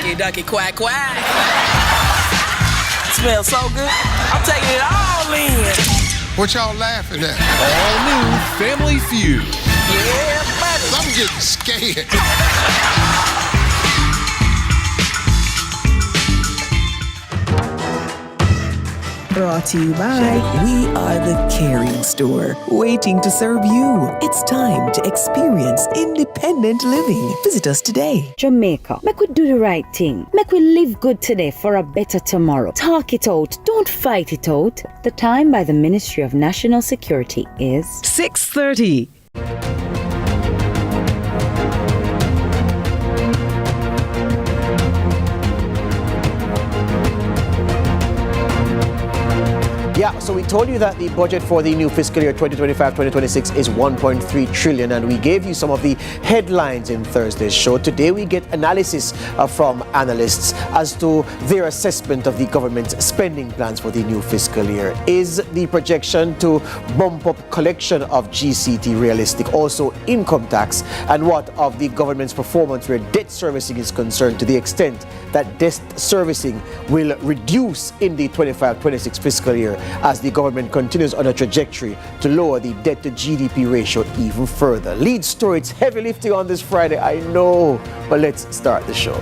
Ducky, ducky, quack, quack. Smells so good. I'm taking it all in. What y'all laughing at? All new Family Feud. Yeah, buddy. I'm getting scared. Brought to you by We Are the Caring Store, waiting to serve you. It's time to experience independent living. Visit us today. Jamaica, make we do the right thing. Make we live good today for a better tomorrow. Talk it out. Don't fight it out. The time by the Ministry of National Security is 6:30. Yeah, so we told you that the budget for the new fiscal year 2025-2026 is 1.3 trillion, and we gave you some of the headlines in Thursday's show. Today we get analysis from analysts as to their assessment of the government's spending plans for the new fiscal year. Is the projection to bump up collection of GCT realistic? Also income tax, and what of the government's performance where debt servicing is concerned, to the extent that debt servicing will reduce in the 25-26 fiscal year as the government continues on a trajectory to lower the debt to GDP ratio even further. Lead story, it's heavy lifting on this Friday, I know, but let's start the show.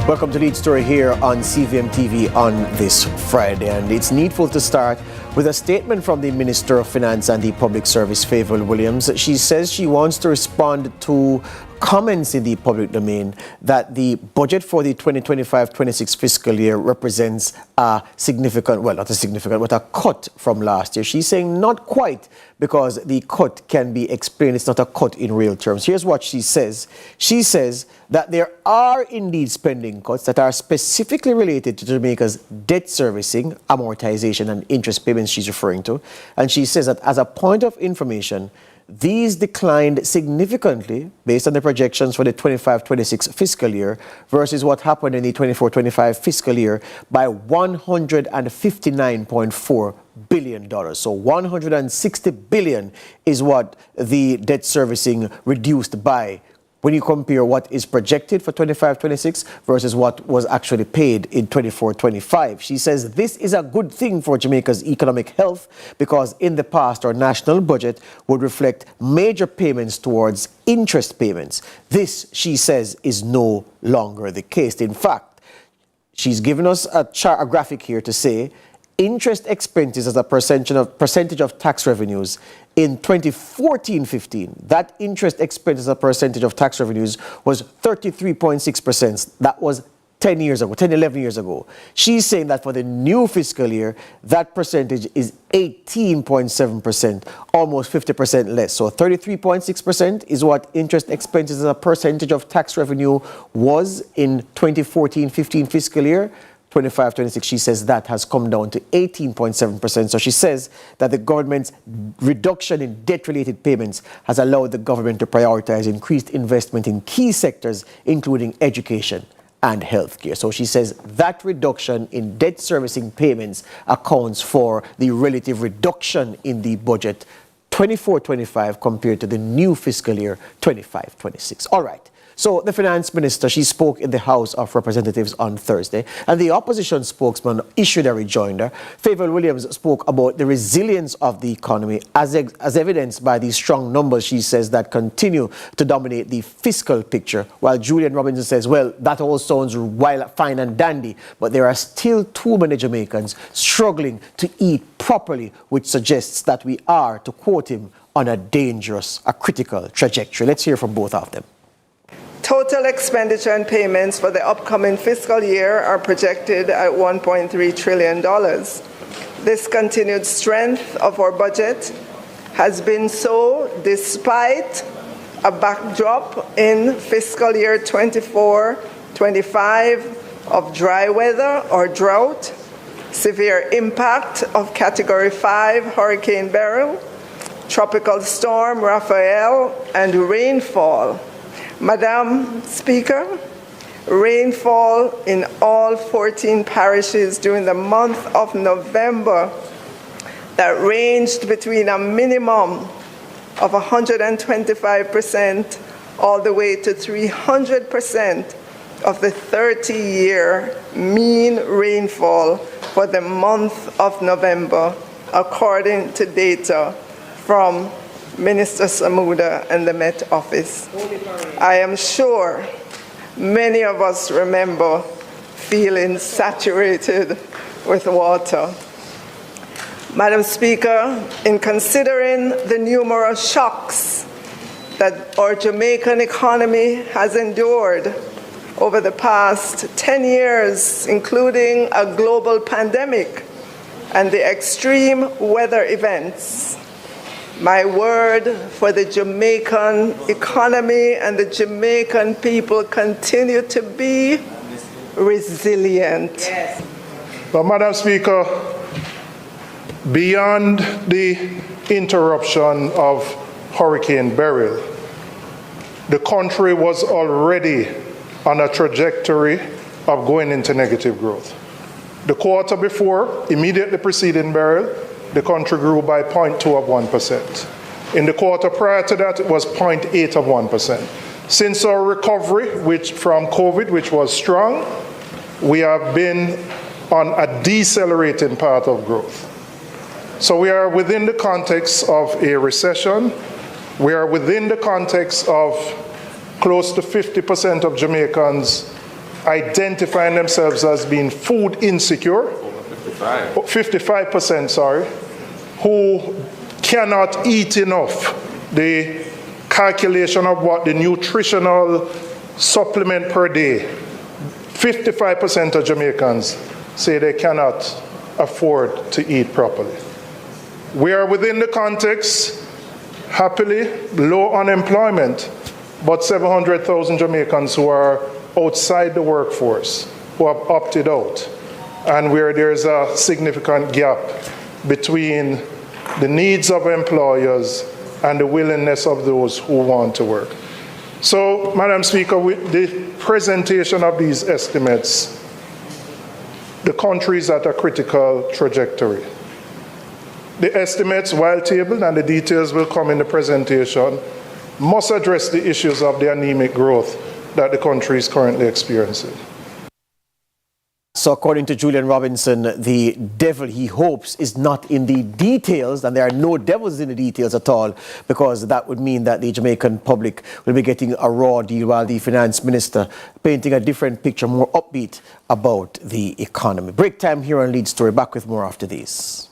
Welcome to Lead Story here on CVM TV on this Friday, and it's needful to start with a statement from the Minister of Finance and the Public Service, Favour Williams. She says she wants to respond to comments in the public domain that the budget for the 2025-26 fiscal year represents a significant, well, not a significant, but a cut from last year. She's saying not quite, because the cut can be explained. It's not a cut in real terms. Here's what she says. She says that there are indeed spending cuts that are specifically related to Jamaica's debt servicing, amortization, and interest payments she's referring to. And she says that as a point of information, these declined significantly based on the projections for the 25-26 fiscal year versus what happened in the 24-25 fiscal year by $159.4 billion. So $160 billion is what the debt servicing reduced by, when you compare what is projected for 25-26 versus what was actually paid in 24-25. She says this is a good thing for Jamaica's economic health, because in the past our national budget would reflect major payments towards interest payments. This, she says, is no longer the case. In fact, she's given us a graphic here to say interest expenses as a percentage of tax revenues in 2014-15, that interest expense as a percentage of tax revenues was 33.6%. That was 11 years ago. She's saying that for the new fiscal year, that percentage is 18.7%, almost 50% less. So 33.6% is what interest expenses as a percentage of tax revenue was in 2014-15 fiscal year. 25-26, she says that has come down to 18.7%. So she says that the government's reduction in debt-related payments has allowed the government to prioritize increased investment in key sectors, including education and healthcare. So she says that reduction in debt servicing payments accounts for the relative reduction in the budget 24-25 compared to the new fiscal year 25-26. All right. So the finance minister, she spoke in the House of Representatives on Thursday, and the opposition spokesman issued a rejoinder. Favour Williams spoke about the resilience of the economy as evidenced by the strong numbers, she says, that continue to dominate the fiscal picture, while Julian Robinson says, well, that all sounds fine and dandy, but there are still too many Jamaicans struggling to eat properly, which suggests that we are, to quote him, on a critical trajectory. Let's hear from both of them. Total expenditure and payments for the upcoming fiscal year are projected at $1.3 trillion. This continued strength of our budget has been so despite a backdrop in fiscal year 24-25 of dry weather or drought, severe impact of Category 5 Hurricane Beryl, Tropical Storm Raphael, and rainfall. Madam Speaker, rainfall in all 14 parishes during the month of November that ranged between a minimum of 125% all the way to 300% of the 30-year mean rainfall for the month of November, according to data from Minister Samuda and the Met Office. I am sure many of us remember feeling saturated with water. Madam Speaker, in considering the numerous shocks that our Jamaican economy has endured over the past 10 years, including a global pandemic and the extreme weather events, my word for the Jamaican economy and the Jamaican people continue to be resilient. Yes. But Madam Speaker, beyond the interruption of Hurricane Beryl, the country was already on a trajectory of going into negative growth. The quarter before, immediately preceding Beryl, the country grew by 0.2 of 1%. In the quarter prior to that, it was 0.8 of 1%. Since our recovery from COVID, which was strong, we have been on a decelerating path of growth. So we are within the context of a recession. We are within the context of close to 50% of Jamaicans identifying themselves as being food insecure. 55%, sorry, who cannot eat enough. The calculation of what the nutritional supplement per day, 55% of Jamaicans say they cannot afford to eat properly. We are within the context, happily, low unemployment, but 700,000 Jamaicans who are outside the workforce, who have opted out, and where there's a significant gap between the needs of employers and the willingness of those who want to work. So, Madam Speaker, with the presentation of these estimates, the country is at a critical trajectory. The estimates, while tabled, and the details will come in the presentation, must address the issues of the anemic growth that the country is currently experiencing. So according to Julian Robinson, the devil, he hopes, is not in the details, and there are no devils in the details at all, because that would mean that the Jamaican public will be getting a raw deal, while the finance minister painting a different picture, more upbeat about the economy. Break time here on Lead Story. Back with more after this.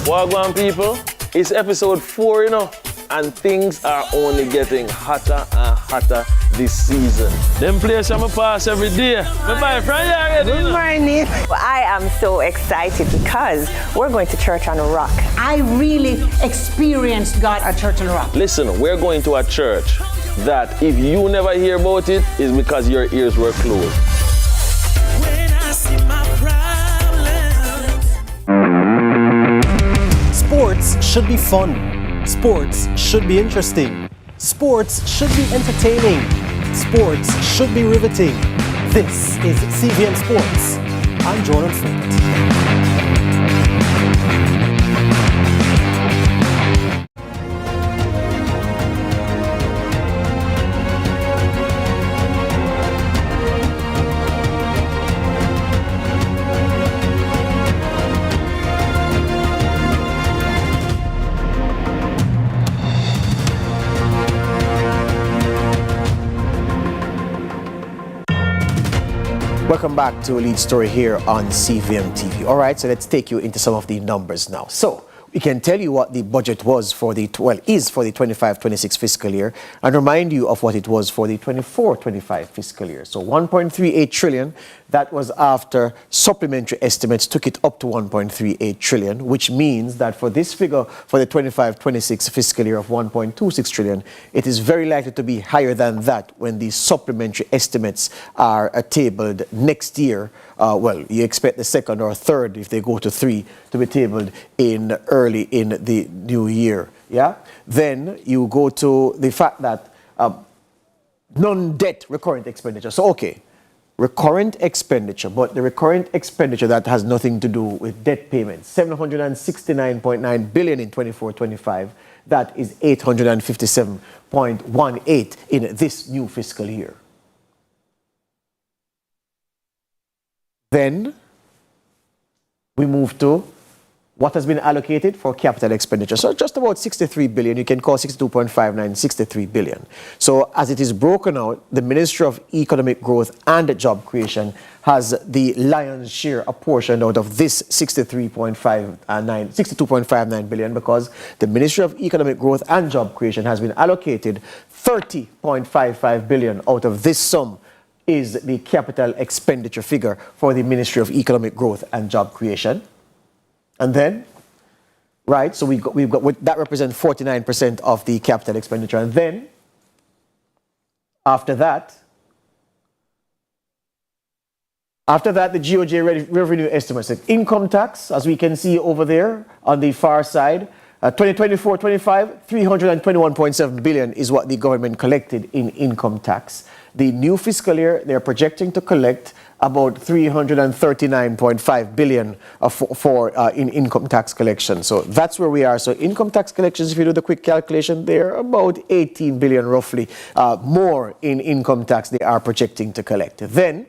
Wagwan people, it's episode 4, you know, and things are only getting hotter and hotter this season. Them place I'm pass every day. Bye-bye, friend. Good morning. Well, I am so excited because we're going to Church on a Rock. I really experienced God at Church on a Rock. Listen, we're going to a church that if you never hear about it, is because your ears were closed. When I see my Sports should be fun. Sports should be interesting. Sports should be entertaining. Sports should be riveting. This is CVM Sports. I'm Jordan Freight. Welcome back to a Lead Story here on CVM TV. All right, so let's take you into some of the numbers now. So we can tell you what the budget was for the, is for the 25-26 fiscal year, and remind you of what it was for the 24-25 fiscal year. So 1.38 trillion, That was after supplementary estimates took it up to 1.38 trillion, which means that for this figure for the 25-26 fiscal year of 1.26 trillion, it is very likely to be higher than that when the supplementary estimates are tabled next year. Well, you expect the second or third, if they go to 3, to be tabled in early in the new year. Yeah. Then you go to the fact that non-debt recurrent expenditure. So, okay, recurrent expenditure, but the recurrent expenditure that has nothing to do with debt payments, 769.9 billion in 24-25. That is 857.18 in this new fiscal year. Then we move to what has been allocated for capital expenditure. So just about 63 billion, you can call 62.59, 63 billion. So as it is broken out, the Ministry of Economic Growth and Job Creation has the lion's share apportioned out of this 62.59 billion, because the Ministry of Economic Growth and Job Creation has been allocated 30.55 billion out of this sum is the capital expenditure figure for the Ministry of Economic Growth and Job Creation. And then, right, so we've got that represents 49% of the capital expenditure. And then, after that, the GOJ revenue estimates, income tax, as we can see over there on the far side, 2024-25, 321.7 billion is what the government collected in income tax. The new fiscal year, they're projecting to collect about 339.5 billion in income tax collection. So that's where we are. So income tax collections, if you do the quick calculation, they're about 18 billion roughly more in income tax they are projecting to collect. Then,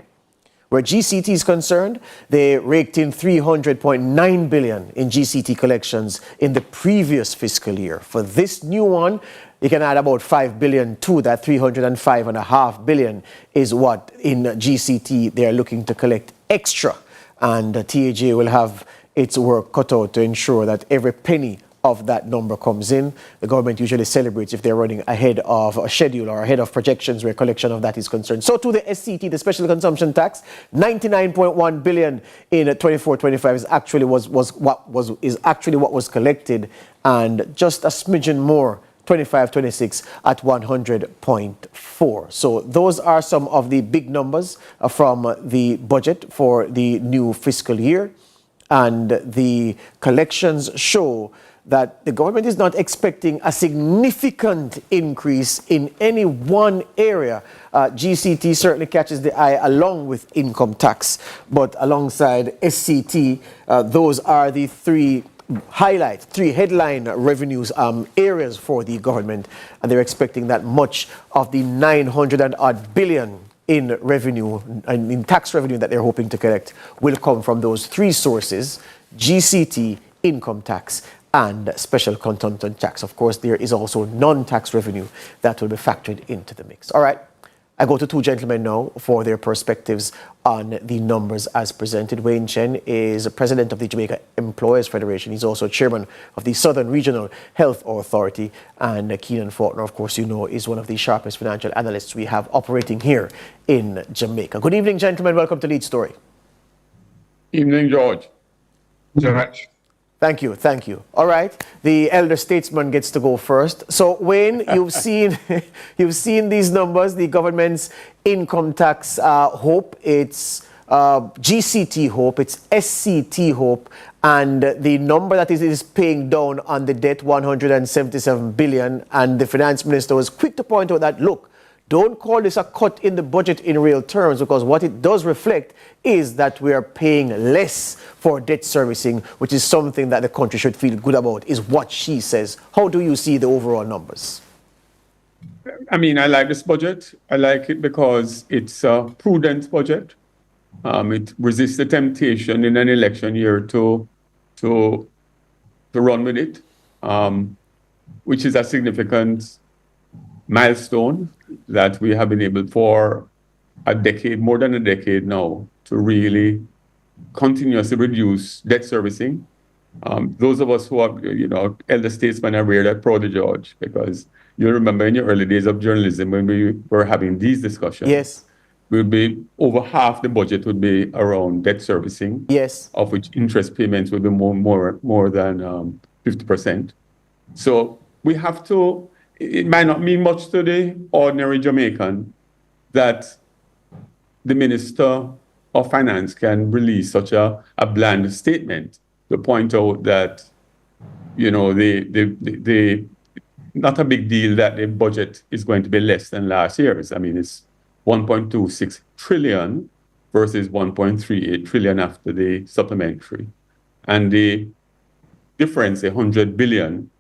where GCT is concerned, they raked in 300.9 billion in GCT collections in the previous fiscal year. For this new one, you can add about 5 billion to that. 305.5 billion is what in GCT they are looking to collect extra. And TAJ will have its work cut out to ensure that every penny of that number comes in. The government usually celebrates if they're running ahead of a schedule or ahead of projections where collection of that is concerned. So to the SCT, the special consumption tax, 99.1 billion in 24-25 is actually what was collected, and just a smidgen more 25-26 at 100.4. So those are some of the big numbers from the budget for the new fiscal year, and the collections show that the government is not expecting a significant increase in any one area. GCT certainly catches the eye along with income tax, but alongside SCT, those are the three headline revenues areas for the government, and they're expecting that much of the 900-odd billion in revenue and in tax revenue that they're hoping to collect will come from those three sources: GCT, income tax, and special consumption tax. Of course, there is also non-tax revenue that will be factored into the mix. All right, I go to two gentlemen now for their perspectives on the numbers as presented. Wayne Chen is president of the Jamaica Employers Federation. He's also chairman of the Southern Regional Health Authority. And Keenan Faulkner, of course, you know, is one of the sharpest financial analysts we have operating here in Jamaica. Good evening, gentlemen. Welcome to Lead Story. Evening, George. George. Thank you. All right, the elder statesman gets to go first. So, Wayne, you've seen these numbers. The government's income tax hope, it's GCT hope, it's SCT hope, and the number that is paying down on the debt, 177 billion. And the finance minister was quick to point out that, look, don't call this a cut in the budget in real terms, because what it does reflect is that we are paying less for debt servicing, which is something that the country should feel good about, is what she says. How do you see the overall numbers? I mean, I like this budget. I like it because it's a prudent budget. It resists the temptation in an election year to run with it, which is a significant milestone that we have been able for a decade, more than a decade now, to really continuously reduce debt servicing. Those of us who are, elder statesmen are really proud of George, because you remember in your early days of journalism when we were having these discussions. Yes. will be over half the budget would be around debt servicing. Yes. Of which interest payments will be more than 50%. So we have to. It might not mean much to the ordinary Jamaican that the Minister of Finance can release such a bland statement to point out that, you know, the not a big deal that the budget is going to be less than last year's. I mean, it's 1.26 trillion versus 1.38 trillion after the supplementary. And the difference, 100 billion,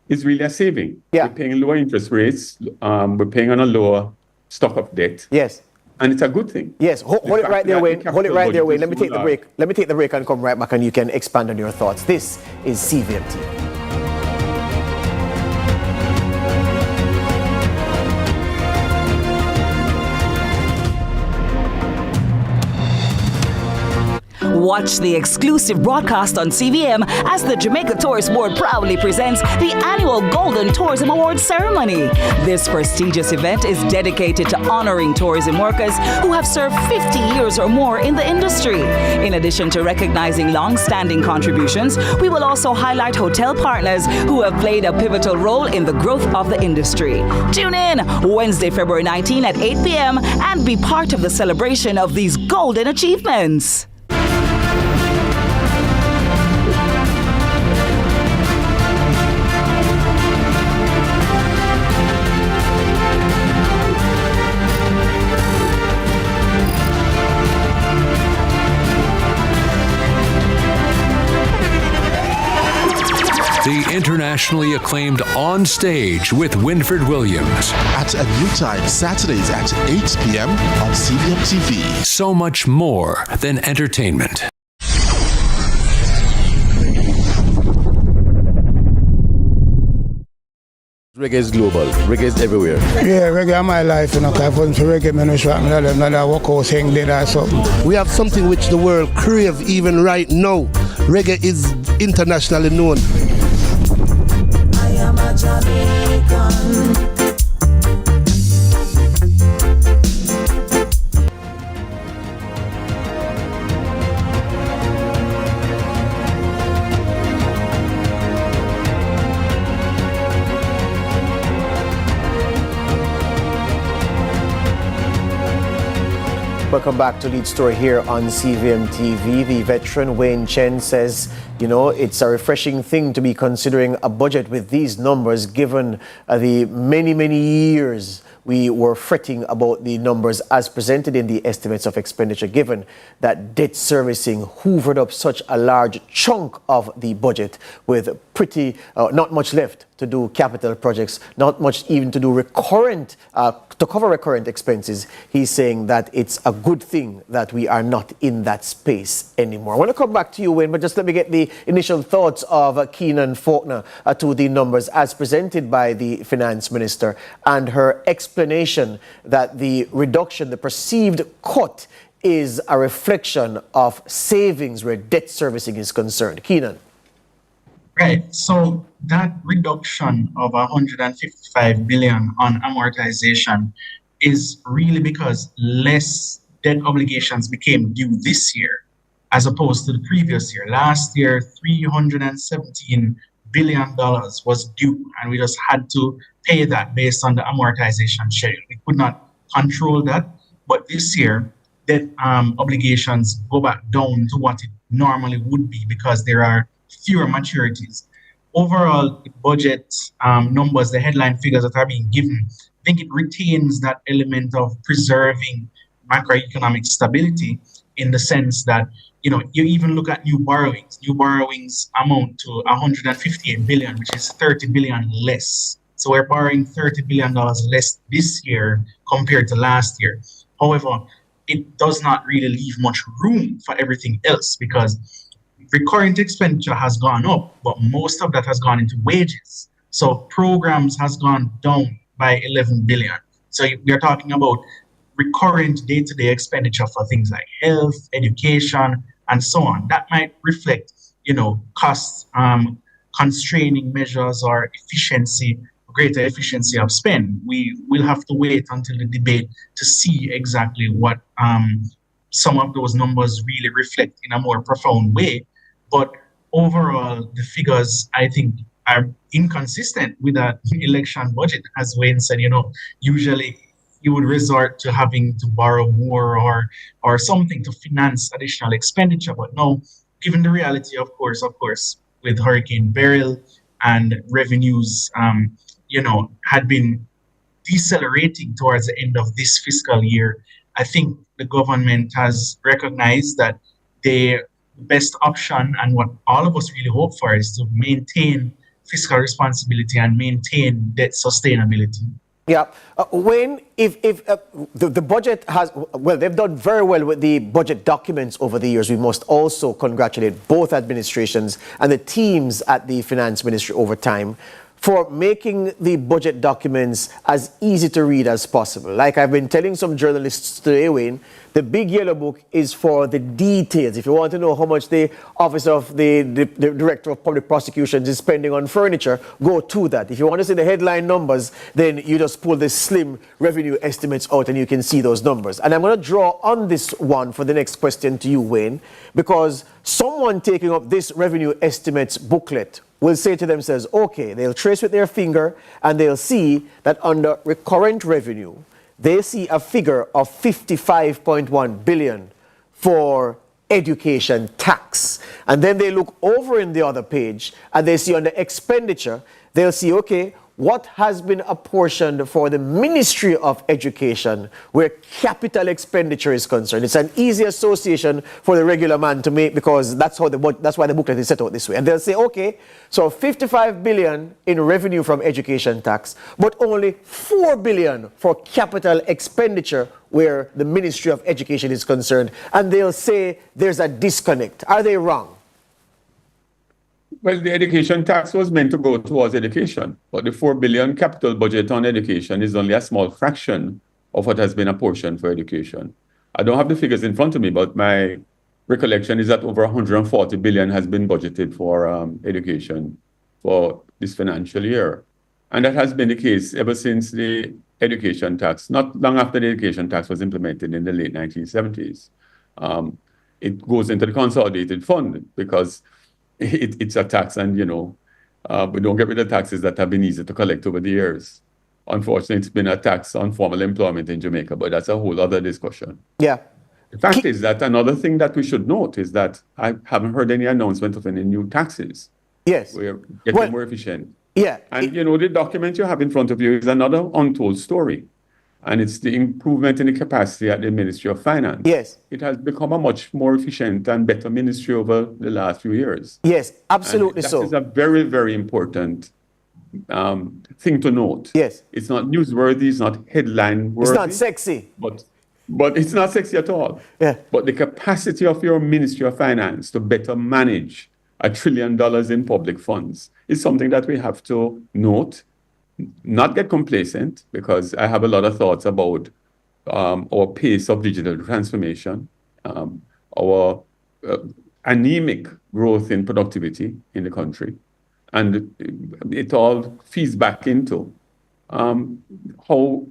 is really a saving. Yeah. We're paying lower interest rates. We're paying on a lower stock of debt. Yes. And it's a good thing. Yes, hold it right there, Wayne. Hold it right there, Wayne. Let me take the break. Let me take the break and come right back and you can expand on your thoughts. This is CVM TV. Watch the exclusive broadcast on CVM as the Jamaica Tourist Board proudly presents the annual Golden Tourism Awards ceremony. This prestigious event is dedicated to honoring tourism workers who have served 50 years or more in the industry. In addition to recognizing long-standing contributions, we will also highlight hotel partners who have played a pivotal role in the growth of the industry. Tune in Wednesday, February 19 at 8 p.m. and be part of the celebration of these golden achievements. The internationally acclaimed On Stage with Winford Williams. At a new time, Saturdays at 8 p.m. on CVM TV. So much more than entertainment. Reggae is global. Reggae is everywhere. Yeah, reggae is my life, you know, because if it wasn't for reggae, I don't know that walk out saying did or something. We have something which the world crave even right now. Reggae is internationally known. I am a Jamaican. Welcome back to Lead Story here on CVM TV. The veteran Wayne Chen says, you know, it's a refreshing thing to be considering a budget with these numbers given the many years we were fretting about the numbers as presented in the estimates of expenditure, given that debt servicing hoovered up such a large chunk of the budget with pretty, not much left to do capital projects, not much even to do recurrent, to cover recurrent expenses. He's saying that it's a good thing that we are not in that space anymore. I want to come back to you, Wayne, but just let me get the initial thoughts of Keenan Faulkner to the numbers as presented by the Finance Minister and her explanation that the reduction, the perceived cut, is a reflection of savings where debt servicing is concerned. Keenan. Right. So that reduction of 155 billion on amortization is really because less debt obligations became due this year as opposed to the previous year. Last year, $317 billion was due, and we just had to pay that based on the amortization schedule. We could not control that, but this year, debt obligations go back down to what it normally would be because there are fewer maturities. Overall, the budget numbers, the headline figures that are being given, I think it retains that element of preserving macroeconomic stability in the sense that, you know, you even look at new borrowings. New borrowings amount to 158 billion, which is 30 billion less. So we're borrowing $30 billion less this year compared to last year. However, it does not really leave much room for everything else because recurrent expenditure has gone up, but most of that has gone into wages. So programs has gone down by 11 billion. So we are talking about recurrent day-to-day expenditure for things like health, education, and so on. That might reflect, you know, cost constraining measures or efficiency greater efficiency of spend. We will have to wait until the debate to see exactly what some of those numbers really reflect in a more profound way. But overall, the figures, I think, are inconsistent with that election budget. As Wayne said, usually you would resort to having to borrow more or something to finance additional expenditure. But no, given the reality, of course, with Hurricane Beryl and revenues, had been decelerating towards the end of this fiscal year, I think the government has recognized that the best option and what all of us really hope for is to maintain fiscal responsibility and maintain debt sustainability. Yeah. Wayne, if the budget has, well, they've done very well with the budget documents over the years. We must also congratulate both administrations and the teams at the Finance Ministry over time for making the budget documents as easy to read as possible. Like I've been telling some journalists today, Wayne, the big yellow book is for the details. If you want to know how much the Office of the Director of Public Prosecutions is spending on furniture, go to that. If you want to see the headline numbers, then you just pull the slim revenue estimates out and you can see those numbers. And I'm going to draw on this one for the next question to you, Wayne, because someone taking up this revenue estimates booklet will say to themselves, okay, they'll trace with their finger and they'll see that under recurrent revenue, they see a figure of 55.1 billion for education tax. And then they look over in the other page and they see under expenditure, they'll see, okay, what has been apportioned for the Ministry of Education where capital expenditure is concerned. It's an easy association for the regular man to make because that's why the booklet is set out this way. And they'll say, okay, so 55 billion in revenue from education tax, but only 4 billion for capital expenditure where the Ministry of Education is concerned. And they'll say there's a disconnect. Are they wrong? Well, the education tax was meant to go towards education, but the 4 billion capital budget on education is only a small fraction of what has been apportioned for education. I don't have the figures in front of me, but my recollection is that over 140 billion has been budgeted for education for this financial year. And that has been the case ever since the education tax, not long after the education tax was implemented in the late 1970s. It goes into the consolidated fund because it's a tax, and we don't get rid of taxes that have been easy to collect over the years. Unfortunately, it's been a tax on formal employment in Jamaica, but that's a whole other discussion. Yeah. The fact is that another thing that we should note is that I haven't heard any announcement of any new taxes. Yes. We're getting more efficient. Yeah. And the document you have in front of you is another untold story. And it's the improvement in the capacity at the Ministry of Finance. Yes. It has become a much more efficient and better ministry over the last few years. Yes, absolutely and so. That is a very, very important thing to note. Yes. It's not newsworthy, it's not headline worthy. It's not sexy. But it's not sexy at all. Yeah. But the capacity of your Ministry of Finance to better manage $1 trillion in public funds is something that we have to note. Not get complacent, because I have a lot of thoughts about our pace of digital transformation, our anemic growth in productivity in the country. And it all feeds back into how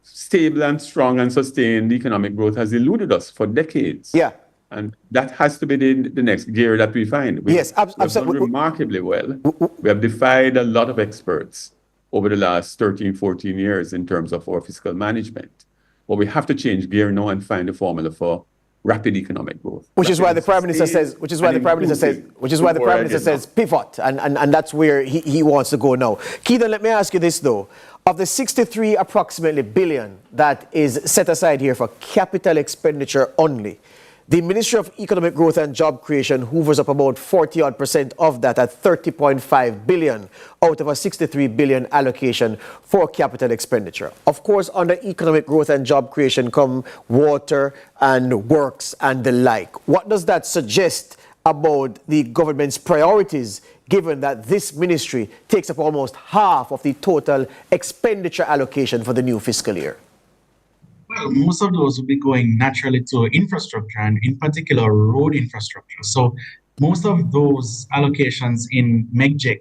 stable and strong and sustained economic growth has eluded us for decades. Yeah. And that has to be the next gear that we find. Yes, absolutely. We've done remarkably well. We have defied a lot of experts over the last 13, 14 years in terms of our fiscal management. But we have to change gear now and find a formula for rapid economic growth. Which is why the Prime Minister says pivot, and that's where he wants to go now. Keithan, let me ask you this though. Of the 63 approximately billion that is set aside here for capital expenditure only, the Ministry of Economic Growth and Job Creation hoovers up about 40% of that at 30.5 billion out of a 63 billion allocation for capital expenditure. Of course, under economic growth and job creation come water and works and the like. What does that suggest about the government's priorities, given that this ministry takes up almost half of the total expenditure allocation for the new fiscal year? Well, most of those will be going naturally to infrastructure, and in particular road infrastructure. So most of those allocations in MEGJEC,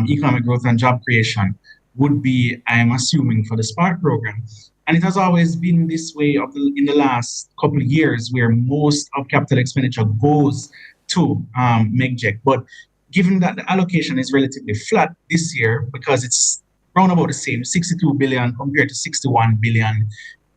economic growth and job creation, would be, I'm assuming, for the Spark program. And it has always been this way in the last couple of years, where most of capital expenditure goes to MEGJEC. But given that the allocation is relatively flat this year, because it's round about the same, 62 billion compared to 61 billion,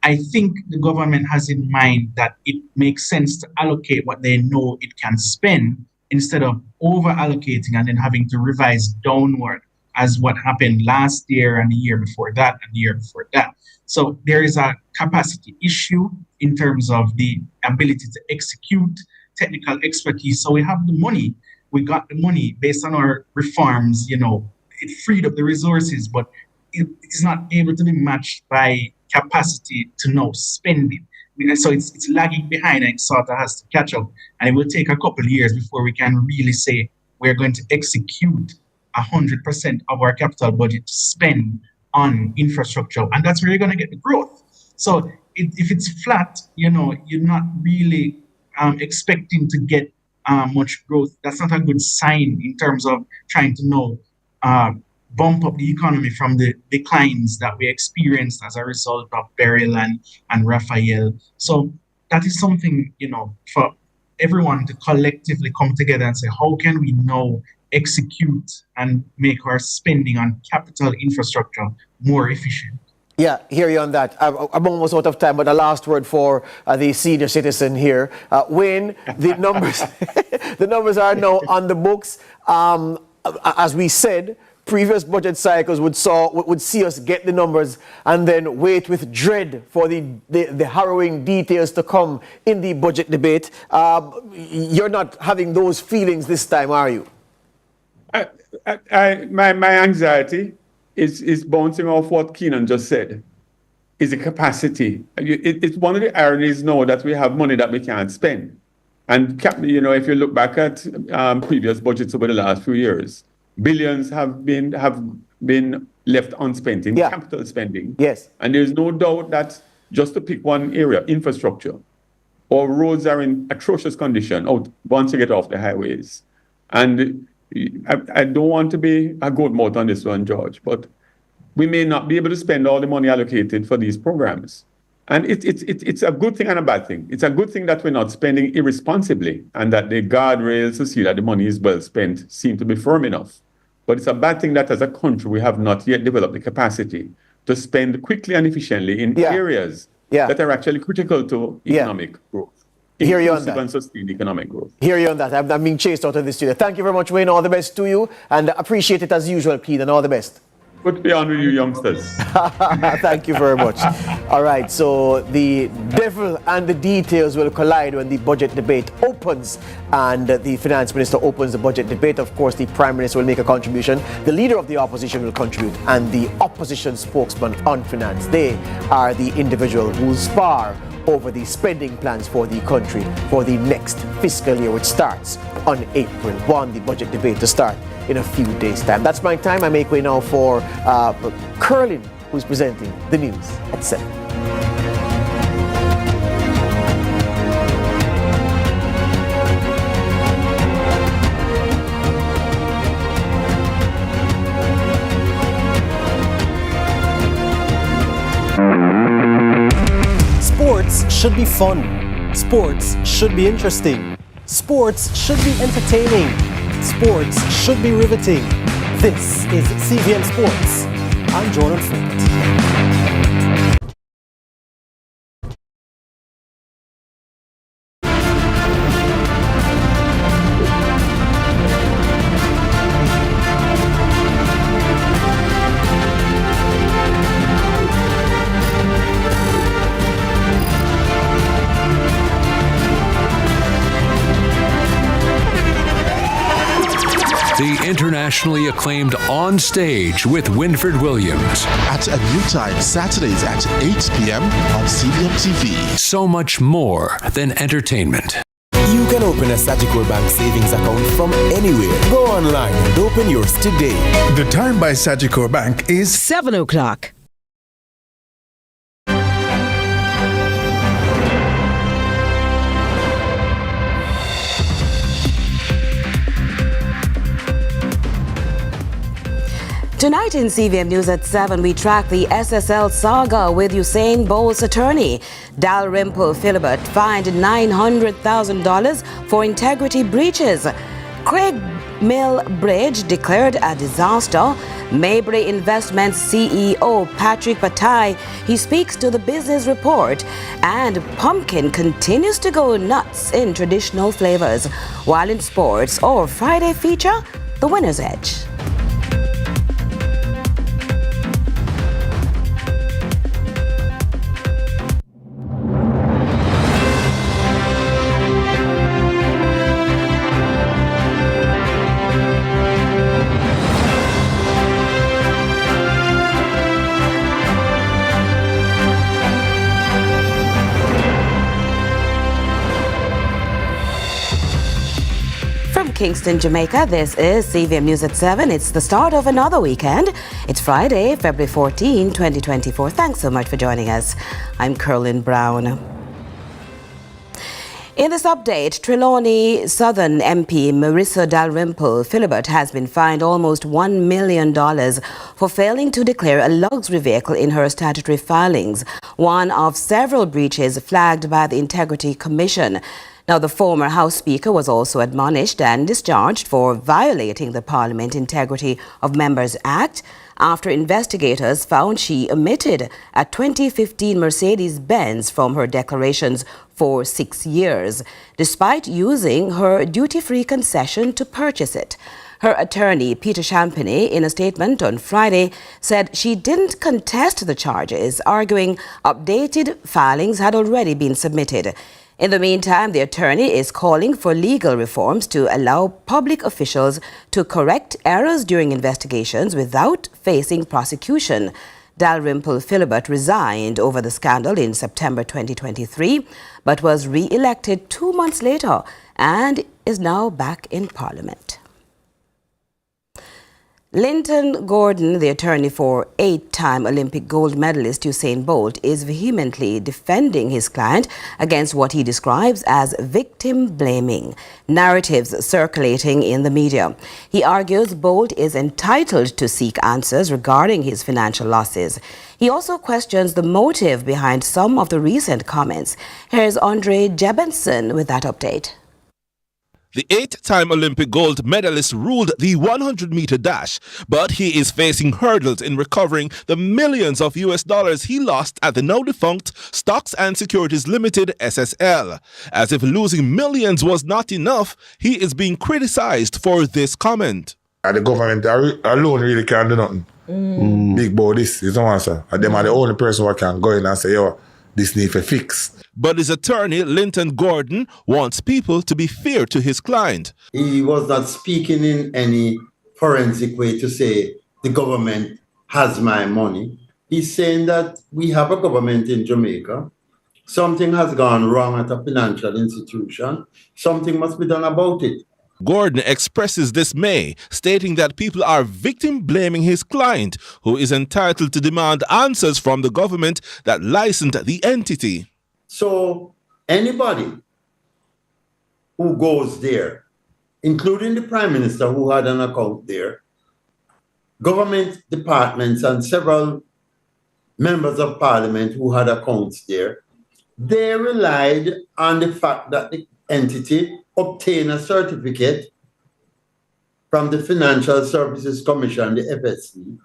I think the government has in mind that it makes sense to allocate what they know it can spend instead of over allocating and then having to revise downward, as what happened last year and the year before that and the year before that. So there is a capacity issue in terms of the ability to execute technical expertise. So we have the money, we got the money based on our reforms, it freed up the resources, but it is not able to be matched by capacity to now spend it. And so it's lagging behind, and it sort of has to catch up. And it will take a couple of years before we can really say we're going to execute 100% of our capital budget to spend on infrastructure. And that's where you're going to get the growth. So if it's flat, you're not really expecting to get much growth. That's not a good sign in terms of trying to bump up the economy from the declines that we experienced as a result of Beryl and Raphael. So that is something, for everyone to collectively come together and say, how can we now execute and make our spending on capital infrastructure more efficient? Yeah, hear you on that. I'm almost out of time, but the last word for the senior citizen here. When the numbers, the numbers are now on the books, as we said, previous budget cycles would see us get the numbers and then wait with dread for the harrowing details to come in the budget debate. You're not having those feelings this time, are you? My anxiety is bouncing off what Keenan just said. Is a capacity. It's one of the ironies now that we have money that we can't spend. And if you look back at previous budgets over the last few years, billions have been left unspent in capital spending. Yes. And there's no doubt that, just to pick one area, infrastructure, our roads are in atrocious condition once you get off the highways. And I don't want to be a good mouth on this one, George, but we may not be able to spend all the money allocated for these programs. And it's a good thing and a bad thing. It's a good thing that we're not spending irresponsibly and that the guardrails to see that the money is well spent seem to be firm enough. But it's a bad thing that as a country, we have not yet developed the capacity to spend quickly and efficiently in areas that are actually critical to economic growth. Hear you on that. And sustained economic growth. Hear you on that. I'm being chased out of the studio. Thank you very much, Wayne. All the best to you. And appreciate it as usual, Keith, and all the best. Good to be on with you, youngsters. Thank you very much. All right, so the devil and the details will collide when the budget debate opens and the finance minister opens the budget debate. Of course, the prime minister will make a contribution. The leader of the opposition will contribute, and the opposition spokesman on finance. They are the individual who will spar over the spending plans for the country for the next fiscal year, which starts on April 1. The budget debate to start in a few days' time. That's my time. I make way now for Curlin, who's presenting the news at 7. Sports should be fun. Sports should be interesting. Sports should be entertaining. Sports should be riveting. This is CVM Sports. I'm Jordan Fort. The internationally acclaimed On Stage with Winfred Williams. At a new time, Saturdays at 8 p.m. on CVM TV. So much more than entertainment. You can open a Sagicor Bank savings account from anywhere. Go online and open yours today. The time by Sagicor Bank is 7 o'clock. Tonight in CVM News at 7, we track the SSL saga with Usain Bolt's attorney. Dalrymple-Philibert fined $900,000 for integrity breaches. Craig Mill Bridge declared a disaster. Mayberry Investments CEO Patrick Bataille, he speaks to the business report. And pumpkin continues to go nuts in traditional flavors. While in sports, our Friday feature, the winner's edge. Kingston, Jamaica. This is CVM News at 7. It's the start of another weekend. It's Friday, February 14, 2024. Thanks so much for joining us. I'm Curlin Brown. In this update, Trelawny Southern MP Marisa Dalrymple-Philibert has been fined almost $1 million for failing to declare a luxury vehicle in her statutory filings, one of several breaches flagged by the Integrity Commission. Now, the former House Speaker was also admonished and discharged for violating the Parliament Integrity of Members Act after investigators found she omitted a 2015 Mercedes-Benz from her declarations for 6 years, despite using her duty-free concession to purchase it. Her attorney, Peter Champagnie, in a statement on Friday, said she didn't contest the charges, arguing updated filings had already been submitted. In the meantime, the attorney is calling for legal reforms to allow public officials to correct errors during investigations without facing prosecution. Dalrymple-Philibert resigned over the scandal in September 2023, but was re-elected 2 months later and is now back in Parliament. Linton Gordon, the attorney for 8-time Olympic gold medalist Usain Bolt, is vehemently defending his client against what he describes as victim blaming narratives circulating in the media. He argues Bolt is entitled to seek answers regarding his financial losses. He also questions the motive behind some of the recent comments. Here's Andre Jebenson with that update. The 8-time Olympic gold medalist ruled the 100-meter dash, but he is facing hurdles in recovering the millions of US dollars he lost at the now-defunct Stocks and Securities Limited SSL. As if losing millions was not enough, he is being criticized for this comment. The government alone really can't do nothing. Big boy, this is no answer. And them are the only person who can go in and say, yo, this need to fix. But his attorney, Linton Gordon, wants people to be fair to his client. He was not speaking in any forensic way to say the government has my money. He's saying that we have a government in Jamaica. Something has gone wrong at a financial institution. Something must be done about it. Gordon expresses dismay, stating that people are victim blaming his client, who is entitled to demand answers from the government that licensed the entity. So anybody who goes there, including the Prime Minister who had an account there, government departments and several members of Parliament who had accounts there, they relied on the fact that the entity obtained a certificate from the Financial Services Commission, the FSC,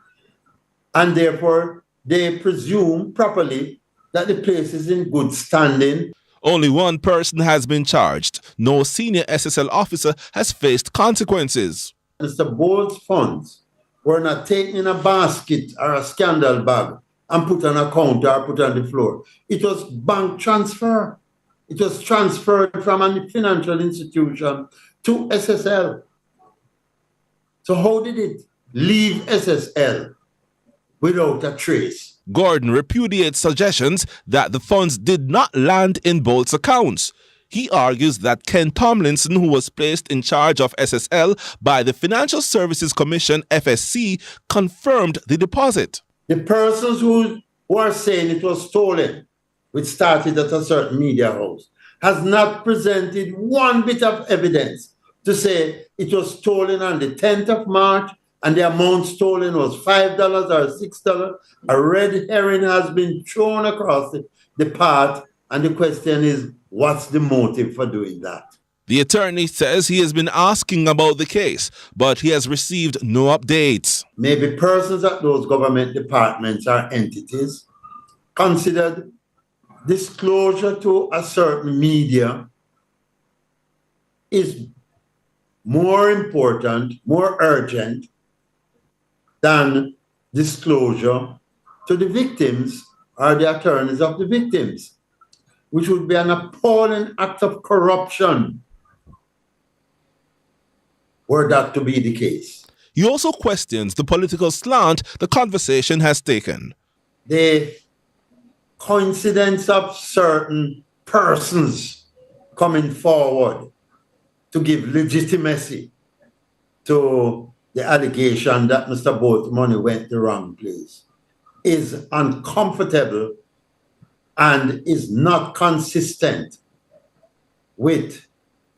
and therefore they presume properly that the place is in good standing. Only one person has been charged. No senior SSL officer has faced consequences. Mr. Bolt's funds were not taken in a basket or a scandal bag and put on a counter or put on the floor. It was bank transfer. It was transferred from a financial institution to SSL. So how did it leave SSL without a trace? Gordon repudiates suggestions that the funds did not land in Bolt's accounts. He argues that Ken Tomlinson, who was placed in charge of SSL by the Financial Services Commission, FSC, confirmed the deposit. The persons who are saying it was stolen, which started at a certain media house, has not presented one bit of evidence to say it was stolen on the 10th of March, and the amount stolen was $5 or $6, a red herring has been thrown across the path, and the question is, what's the motive for doing that? The attorney says he has been asking about the case, but he has received no updates. Maybe persons at those government departments or entities considered disclosure to a certain media is more important, more urgent than disclosure to the victims or the attorneys of the victims, which would be an appalling act of corruption were that to be the case. He also questions the political slant the conversation has taken. The coincidence of certain persons coming forward to give legitimacy to the allegation that Mr. Bolt's money went the wrong place is uncomfortable and is not consistent with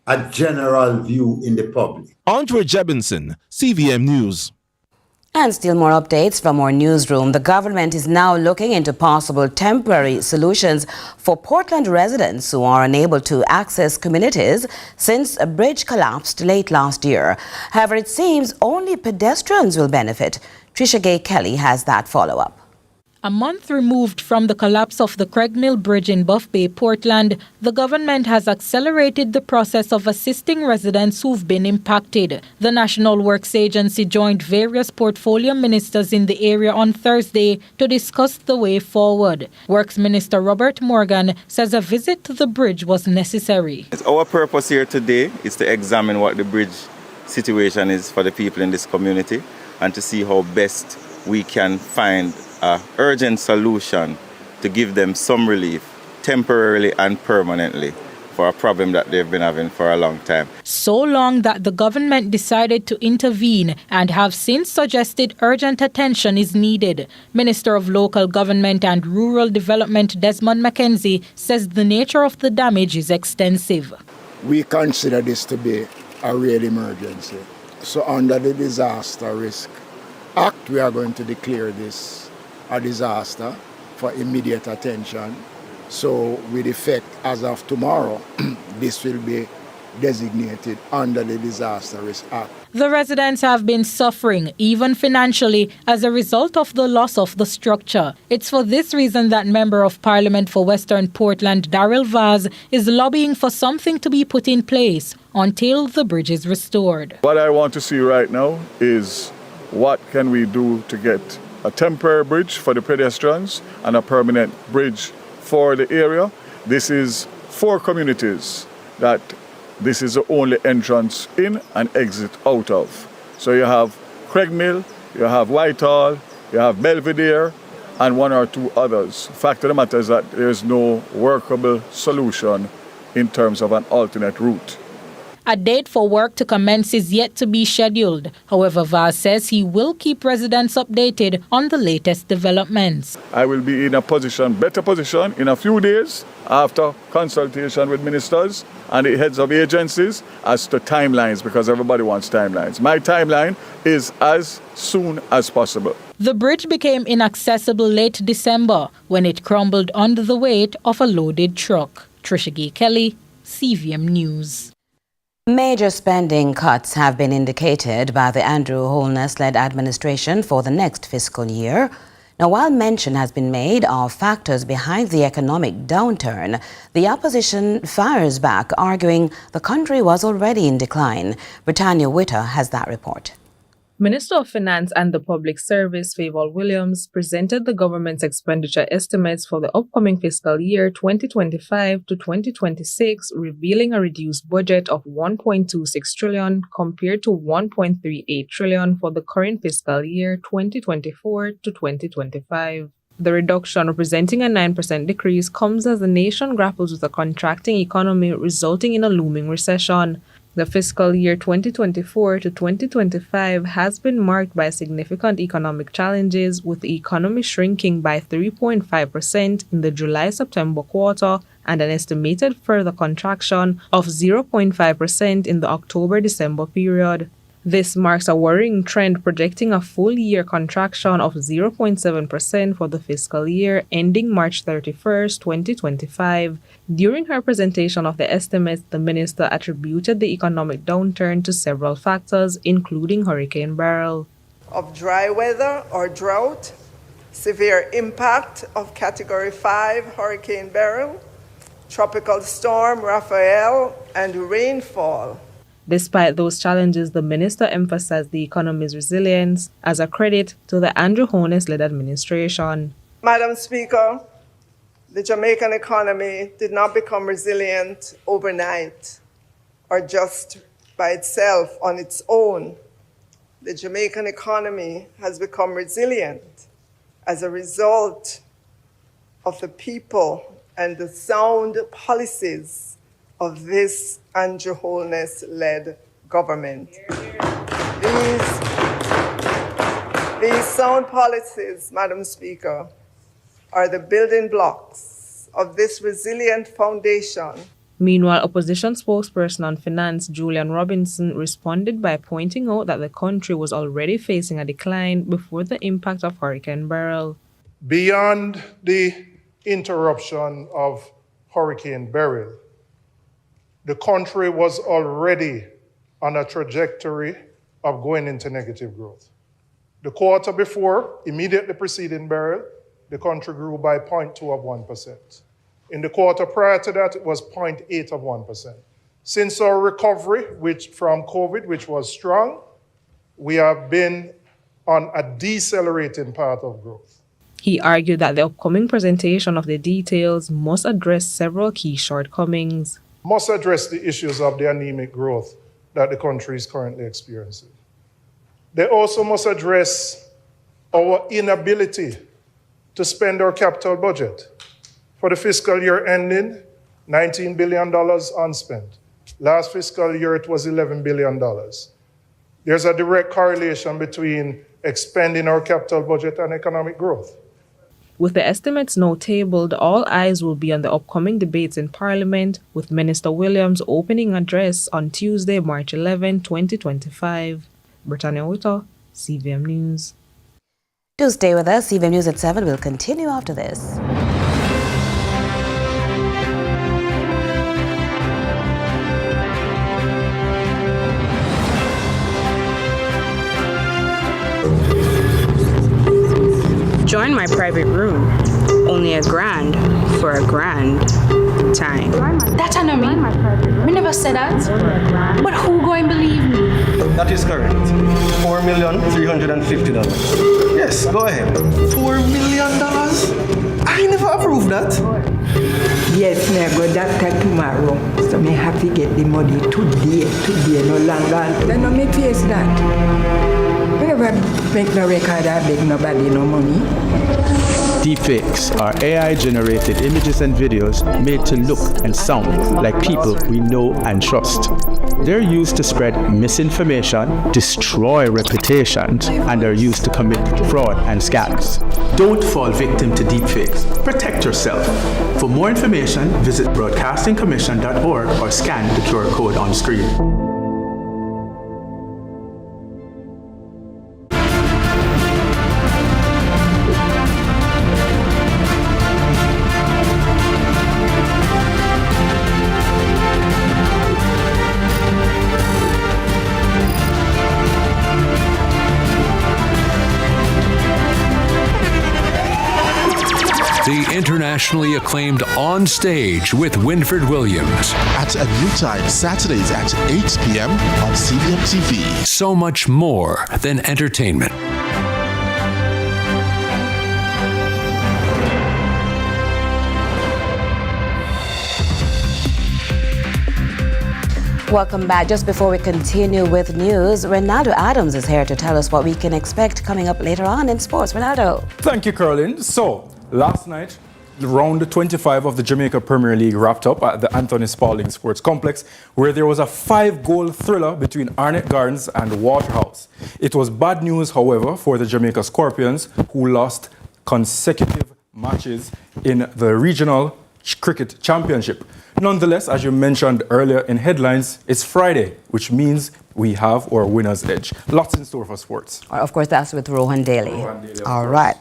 a general view in the public. Andre Jebinson, CVM News. And still more updates from our newsroom. The government is now looking into possible temporary solutions for Portland residents who are unable to access communities since a bridge collapsed late last year. However, it seems only pedestrians will benefit. Trisha Gay Kelly has that follow-up. A month removed from the collapse of the Craig Mill Bridge in Buff Bay, Portland, the government has accelerated the process of assisting residents who've been impacted. The National Works Agency joined various portfolio ministers in the area on Thursday to discuss the way forward. Works Minister Robert Morgan says a visit to the bridge was necessary. Our purpose here today is to examine what the bridge situation is for the people in this community and to see how best we can find an urgent solution to give them some relief temporarily and permanently for a problem that they've been having for a long time. So long that the government decided to intervene and have since suggested urgent attention is needed. Minister of Local Government and Rural Development Desmond McKenzie says the nature of the damage is extensive. We consider this to be a real emergency. So under the Disaster Risk Act, we are going to declare this a disaster for immediate attention. So with effect as of tomorrow, this will be designated under the Disaster Risk Act. The residents have been suffering, even financially, as a result of the loss of the structure. It's for this reason that Member of Parliament for Western Portland, Darrell Vaz, is lobbying for something to be put in place until the bridge is restored. What I want to see right now is what can we do to get a temporary bridge for the pedestrians and a permanent bridge for the area. This is 4 communities that this is the only entrance in and exit out of. So you have Craig Mill, you have Whitehall, you have Belvedere, and 1 or 2 others. Fact of the matter is that there is no workable solution in terms of an alternate route. A date for work to commence is yet to be scheduled. However, Vaz says he will keep residents updated on the latest developments. I will be in a better position in a few days after consultation with ministers and the heads of agencies as to timelines, because everybody wants timelines. My timeline is as soon as possible. The bridge became inaccessible late December when it crumbled under the weight of a loaded truck. Trisha Gay Kelly, CVM News. Major spending cuts have been indicated by the Andrew Holness-led administration for the next fiscal year. Now, while mention has been made of factors behind the economic downturn, the opposition fires back, arguing the country was already in decline. Britannia Witter has that report. Minister of Finance and the Public Service, Favour Williams, presented the government's expenditure estimates for the upcoming fiscal year 2025 to 2026, revealing a reduced budget of $1.26 trillion compared to $1.38 trillion for the current fiscal year 2024 to 2025. The reduction, representing a 9% decrease, comes as the nation grapples with a contracting economy resulting in a looming recession. The fiscal year 2024 to 2025 has been marked by significant economic challenges, with the economy shrinking by 3.5% in the July-September quarter and an estimated further contraction of 0.5% in the October-December period. This marks a worrying trend, projecting a full-year contraction of 0.7% for the fiscal year ending March 31st, 2025. During her presentation of the estimates, the minister attributed the economic downturn to several factors, including Hurricane Beryl. Of dry weather or drought, severe impact of Category 5 Hurricane Beryl, Tropical Storm Raphael, and rainfall. Despite those challenges, the minister emphasized the economy's resilience as a credit to the Andrew Holness-led administration. Madam Speaker, the Jamaican economy did not become resilient overnight or just by itself on its own. The Jamaican economy has become resilient as a result of the people and the sound policies of this Andrew Holness-led government. These sound policies, Madam Speaker, are the building blocks of this resilient foundation. Meanwhile, opposition spokesperson on finance Julian Robinson responded by pointing out that the country was already facing a decline before the impact of Hurricane Beryl. Beyond the interruption of Hurricane Beryl, the country was already on a trajectory of going into negative growth. The quarter before, immediately preceding Beryl, the country grew by 0.2 of 1%. In the quarter prior to that, it was 0.8 of 1%. Since our recovery from COVID, which was strong, we have been on a decelerating path of growth. He argued that the upcoming presentation of the details must address several key shortcomings. Must address the issues of the anemic growth that the country is currently experiencing. They also must address our inability to spend our capital budget. For the fiscal year ending, $19 billion unspent. Last fiscal year, it was $11 billion. There's a direct correlation between expanding our capital budget and economic growth. With the estimates now tabled, all eyes will be on the upcoming debates in Parliament, with Minister Williams' opening address on Tuesday, March 11, 2025. Britannia Wito, CVM News. Do stay with us. CVM News at 7 will continue after this. Join my private room. Only $1,000 for a grand time. That I know me. We never said that. But who going believe me? That is correct. $4,350,000. Yes, go ahead. $4 million? I never approved that. Yes, me I go doctor tomorrow. So me have to get the money today, no longer. Then no me face that. We never make no record or beg nobody no money. Deepfakes are AI-generated images and videos made to look and sound like people we know and trust. They're used to spread misinformation, destroy reputations, and are used to commit fraud and scams. Don't fall victim to deepfakes. Protect yourself. For more information, visit broadcastingcommission.org or scan the QR code on screen. The internationally acclaimed On Stage with Winfred Williams. At a new time, Saturdays at 8 p.m. on CVM TV. So much more than entertainment. Welcome back. Just before we continue with news, Ronaldo Adams is here to tell us what we can expect coming up later on in sports. Ronaldo. Thank you, Caroline. So, last night, round 25 of the Jamaica Premier League wrapped up at the Anthony Spalding Sports Complex, where there was a 5-goal thriller between Arnett Gardens and Waterhouse. It was bad news, however, for the Jamaica Scorpions, who lost consecutive matches in the Regional Cricket Championship. Nonetheless, as you mentioned earlier in headlines, it's Friday, which means we have our winner's edge. Lots in store for sports. Of course, that's with Rohan Daly. All right.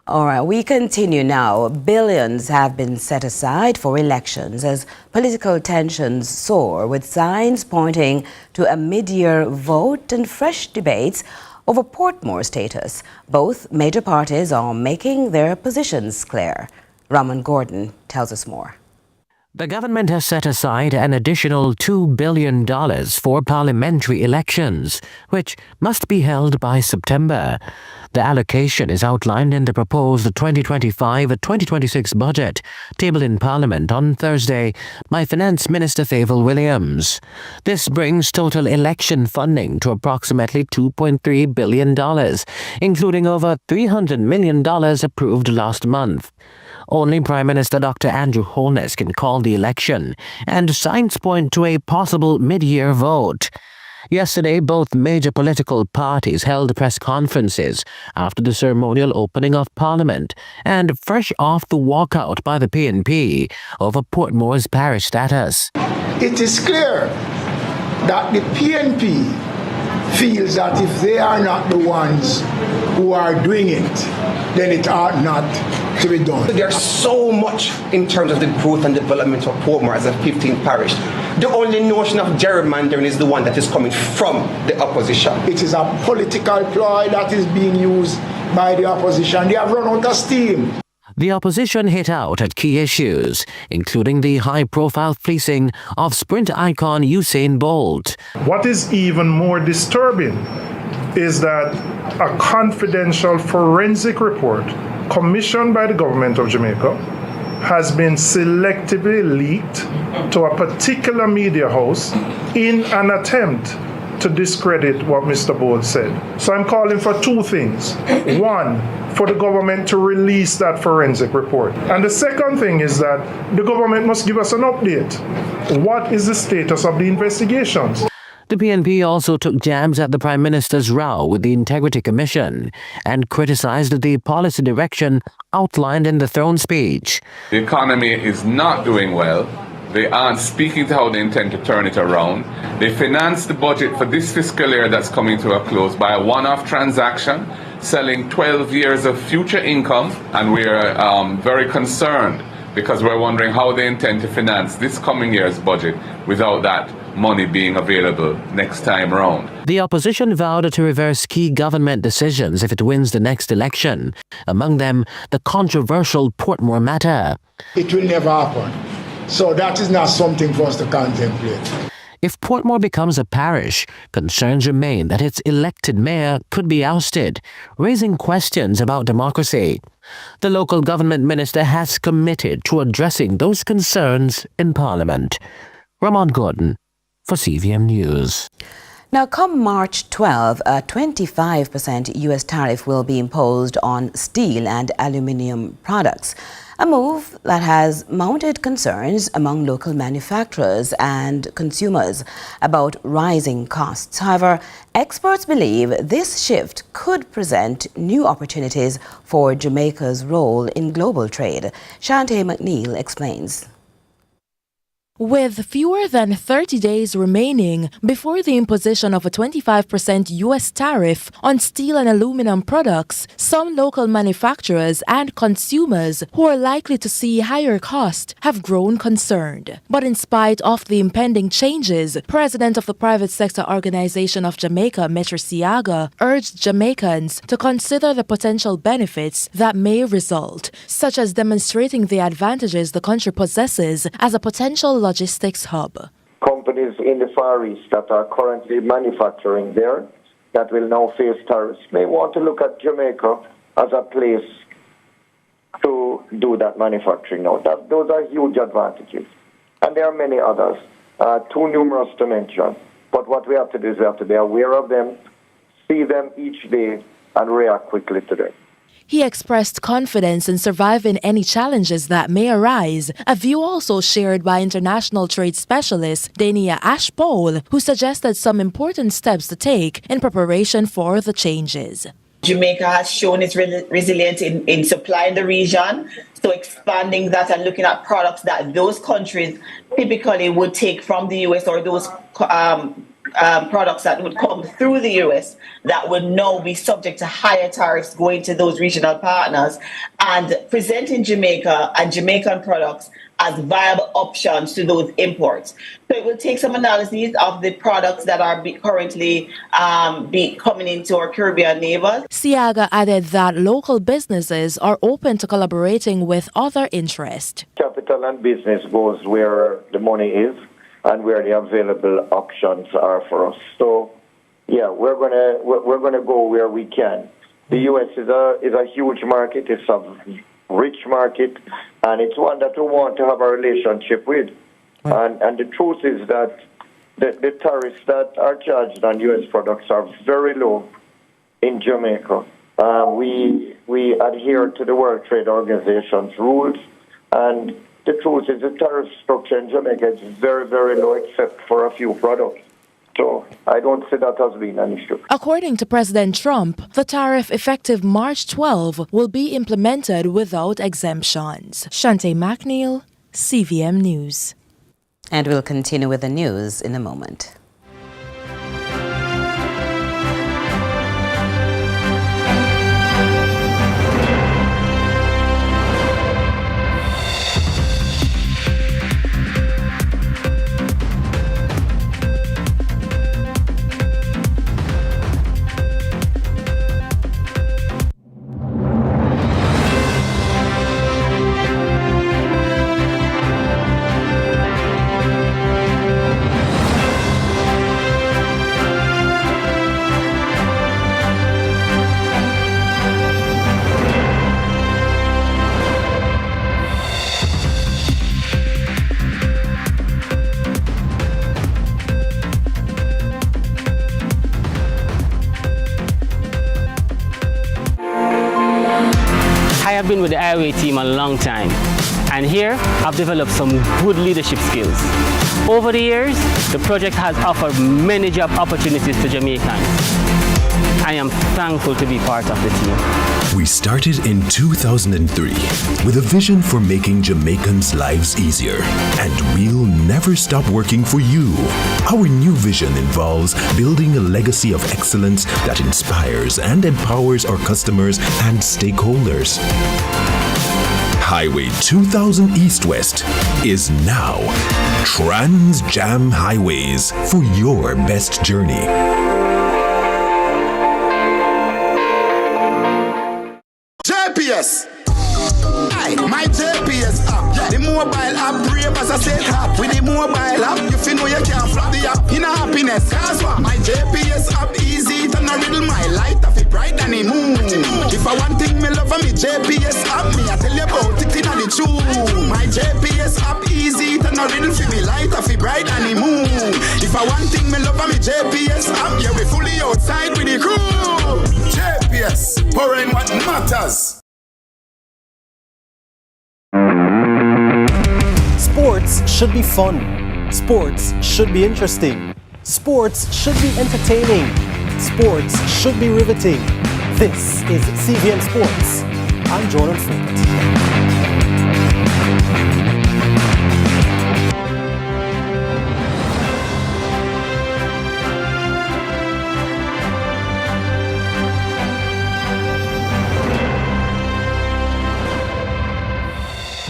All right, we continue now. Billions have been set aside for elections as political tensions soar, with signs pointing to a mid-year vote and fresh debates over Portmore status. Both major parties are making their positions clear. Raman Gordon tells us more. The government has set aside an additional $2 billion for parliamentary elections, which must be held by September. The allocation is outlined in the proposed 2025-2026 budget, tabled in Parliament on Thursday by Finance Minister Favour Williams. This brings total election funding to approximately $2.3 billion, including over $300 million approved last month. Only Prime Minister Dr. Andrew Holness can call the election, and signs point to a possible mid-year vote. Yesterday, both major political parties held press conferences after the ceremonial opening of Parliament, and fresh off the walkout by the PNP over Portmore's parish status. It is clear that the PNP feels that if they are not the ones who are doing it, then it ought not to be done. There's so much in terms of the growth and development of Portmore as a 15th parish. The only notion of gerrymandering is the one that is coming from the opposition. It is a political ploy that is being used by the opposition. They have run out of steam. The opposition hit out at key issues, including the high-profile fleecing of sprint icon Usain Bolt. What is even more disturbing is that a confidential forensic report commissioned by the government of Jamaica has been selectively leaked to a particular media house in an attempt to discredit what Mr. Bolt said. So I'm calling for two things. One, for the government to release that forensic report. And the second thing is that the government must give us an update. What is the status of the investigations? The PNP also took jabs at the Prime Minister's row with the Integrity Commission and criticised the policy direction outlined in the throne speech. The economy is not doing well. They aren't speaking to how they intend to turn it around. They financed the budget for this fiscal year that's coming to a close by a one-off transaction, selling 12 years of future income, and we are very concerned because we're wondering how they intend to finance this coming year's budget without that money being available next time round. The opposition vowed to reverse key government decisions if it wins the next election, among them the controversial Portmore matter. It will never happen. So that is not something for us to contemplate. If Portmore becomes a parish, concerns remain that its elected mayor could be ousted, raising questions about democracy. The local government minister has committed to addressing those concerns in Parliament. Raman Gordon for CVM News. Now, come March 12, a 25% U.S. tariff will be imposed on steel and aluminium products, a move that has mounted concerns among local manufacturers and consumers about rising costs. However, experts believe this shift could present new opportunities for Jamaica's role in global trade. Champagnie explains. With fewer than 30 days remaining before the imposition of a 25% U.S. tariff on steel and aluminum products, some local manufacturers and consumers who are likely to see higher costs have grown concerned. But in spite of the impending changes, President of the Private Sector Organization of Jamaica, Metro Siaga, urged Jamaicans to consider the potential benefits that may result, such as demonstrating the advantages the country possesses as a potential logistics hub. Companies in the Far East that are currently manufacturing there that will now face tariffs may want to look at Jamaica as a place to do that manufacturing now. Those are huge advantages. And there are many others, too numerous to mention. But what we have to do is we have to be aware of them, see them each day, and react quickly to them. He expressed confidence in surviving any challenges that may arise, a view also shared by international trade specialist Dania Ashpole, who suggested some important steps to take in preparation for the changes. Jamaica has shown its resilience in supplying the region, so expanding that and looking at products that those countries typically would take from the U.S. or those products that would come through the US that would now be subject to higher tariffs going to those regional partners, and presenting Jamaica and Jamaican products as viable options to those imports. So it will take some analysis of the products that are currently coming into our Caribbean neighbors. Siaga added that local businesses are open to collaborating with other interests. Capital and business goes where the money is and where the available options are for us. So, yeah, we're gonna go where we can. The U.S. is a huge market. It's a rich market, and it's one that we want to have a relationship with. And the truth is that the tariffs that are charged on U.S. products are very low in Jamaica. We adhere to the World Trade Organization's rules, and the truth is the tariff structure in Jamaica is very, very low except for a few products. So I don't see that as being an issue. According to President Trump, the tariff effective March 12 will be implemented without exemptions. Shante McNeil, CVM News. And we'll continue with the news in a moment. I have been with the highway team a long time, and here I've developed some good leadership skills. Over the years, the project has offered many job opportunities to Jamaicans. I am thankful to be part of the team. We started in 2003 with a vision for making Jamaicans' lives easier, and we'll never stop working for you. Our new vision involves building a legacy of excellence that inspires and empowers our customers and stakeholders. Highway 2000 East-West is now Trans Jam Highways for your best journey. JPS. Aye, my JPS app. Yeah. The mobile app brave as I said hap. With the mobile app, you feel know you can't flop the app. In a happiness, cause what? My JPS app easy to not riddle my light of it bright than the moon. If I want thing me love me JPS app, me I tell you about it in the tune. My JPS app easy to not riddle for me light of it bright than the moon. If I want thing me love me JPS app, yeah we fully outside with the crew. JPS, pouring what matters. Sports should be fun. Sports should be interesting. Sports should be entertaining. Sports should be riveting. This is CVM Sports. I'm Jordan Fort.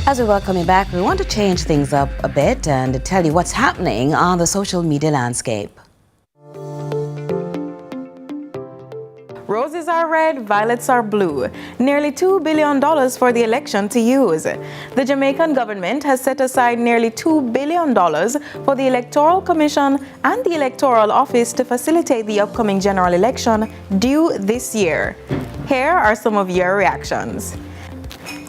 As we welcome you back, we want to change things up a bit and tell you what's happening on the social media landscape. Roses are red, violets are blue. Nearly $2 billion for the election to use. The Jamaican government has set aside nearly $2 billion for the Electoral Commission and the Electoral Office to facilitate the upcoming general election due this year. Here are some of your reactions.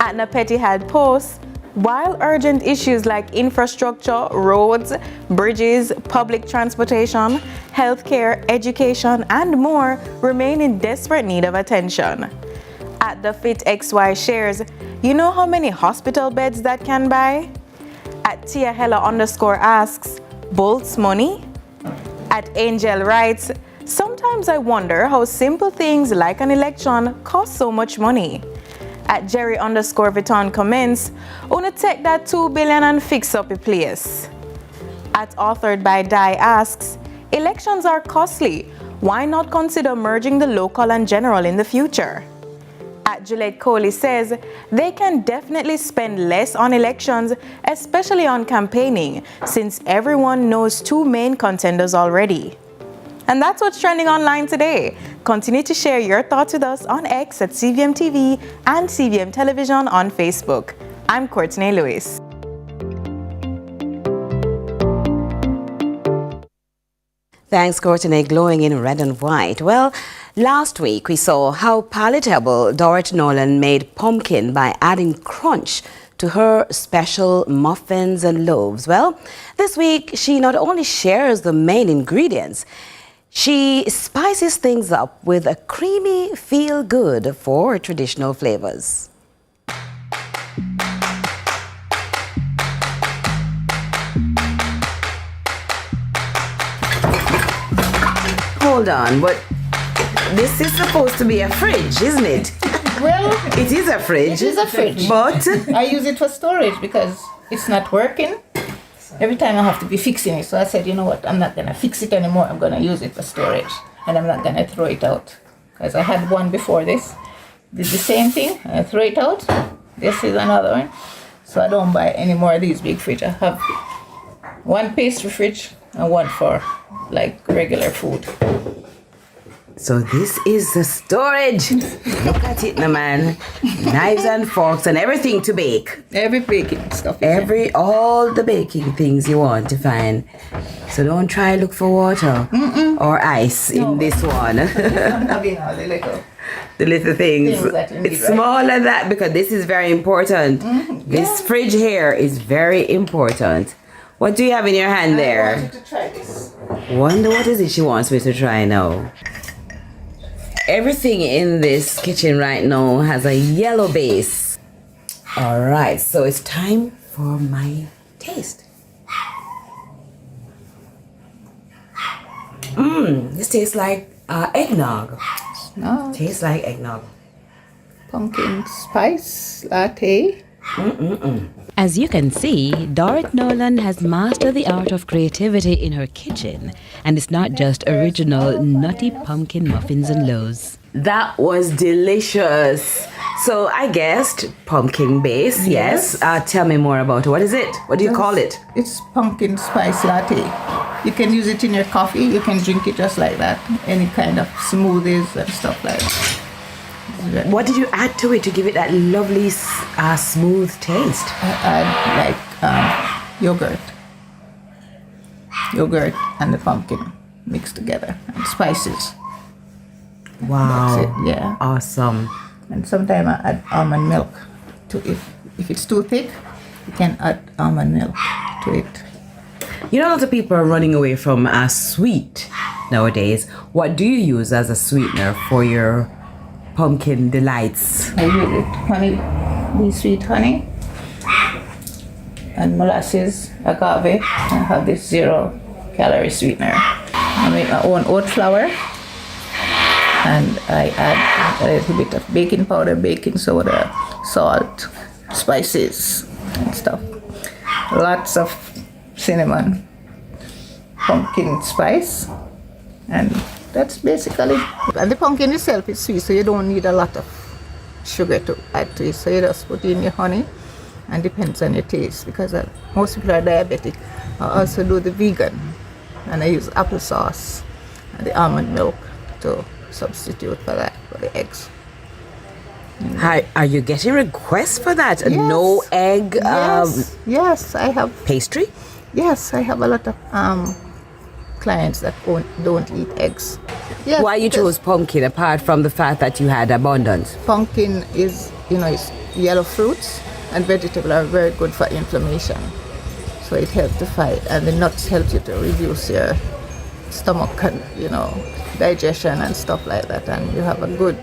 Atna Petty had posts, while urgent issues like infrastructure, roads, bridges, public transportation, healthcare, education, and more remain in desperate need of attention. At the Fit XY shares, you know how many hospital beds that can buy? At Tia Hella _ asks, Bolt's money? At Angel writes, sometimes I wonder how simple things like an election cost so much money. At Jerry _ Vuitton comments, "Wanna take that $2 billion and fix up a place." At Authored by Di asks, Elections are costly. Why not consider merging the local and general in the future? At Gillette Coley says they can definitely spend less on elections, especially on campaigning, since everyone knows two main contenders already. And that's what's trending online today. Continue to share your thoughts with us on X at CVM TV and CVM Television on Facebook. I'm Courtney Lewis. Thanks, Courtney, glowing in red and white. Well, last week we saw how palatable Dorrit Nolan made pumpkin by adding crunch to her special muffins and loaves. Well, this week she not only shares the main ingredients, she spices things up with a creamy feel-good for traditional flavors. Hold on, but this is supposed to be a fridge, isn't it? Well, it is a fridge. It is a fridge. But I use it for storage because it's not working. Every time I have to be fixing it. So I said, you know what, I'm not going to fix it anymore. I'm going to use it for storage. And I'm not going to throw it out. Because I had one before this. Did the same thing. I throw it out. This is another one. So I don't buy any more of these big fridges. I have one pastry fridge and one for like regular food. So this is the storage. Look at it, no man. Knives and forks and everything to bake. Every baking stuff. All the baking things you want to find. So don't try look for water or ice in this one. I'm having all the little things. that you need, It's right? smaller that because this is very important. This fridge here is very important. What do you have in your hand there? I want you to try this. Wonder what is it she wants me to try now. Everything in this kitchen right now has a yellow base. All right, so it's time for my taste. This tastes like eggnog. No. Tastes like eggnog. Pumpkin spice latte. As you can see, Dorrit Nolan has mastered the art of creativity in her kitchen, and it's not just original nutty pumpkin muffins and loaves. That was delicious. So I guessed pumpkin base, yes. Tell me more about it. What is it? What do you call it? It's pumpkin spice latte. You can use it in your coffee. You can drink it just like that. Any kind of smoothies and stuff like that. What did you add to it to give it that lovely smooth taste? I add yogurt and the pumpkin mixed together and spices. Wow. That's it, yeah. Awesome. And sometimes I add almond milk to it. If it's too thick, you can add almond milk to it. You know, a lot of people are running away from sweet nowadays. What do you use as a sweetener for your pumpkin delights? I use it honey, the sweet honey, and molasses, agave. I have this 0-calorie sweetener. I make my own oat flour, and I add a little bit of baking powder, baking soda, salt, spices, and stuff. Lots of cinnamon, pumpkin spice, and that's basically. And the pumpkin itself is sweet, so you don't need a lot of sugar to add to it. So you just put in your honey, and depends on your taste, because most people are diabetic. I also do the vegan, and I use applesauce and the almond milk to substitute for that, for the eggs. Are you getting requests for that? Yes. No egg Yes, I have. Pastry? Yes, I have a lot of clients that don't eat eggs. Yes, Why you chose pumpkin apart from the fact that you had abundance? Pumpkin is, it's yellow fruits, and vegetables are very good for inflammation. So it helps to fight, and the nuts help you to reduce your stomach and, digestion and stuff like that, and you have a good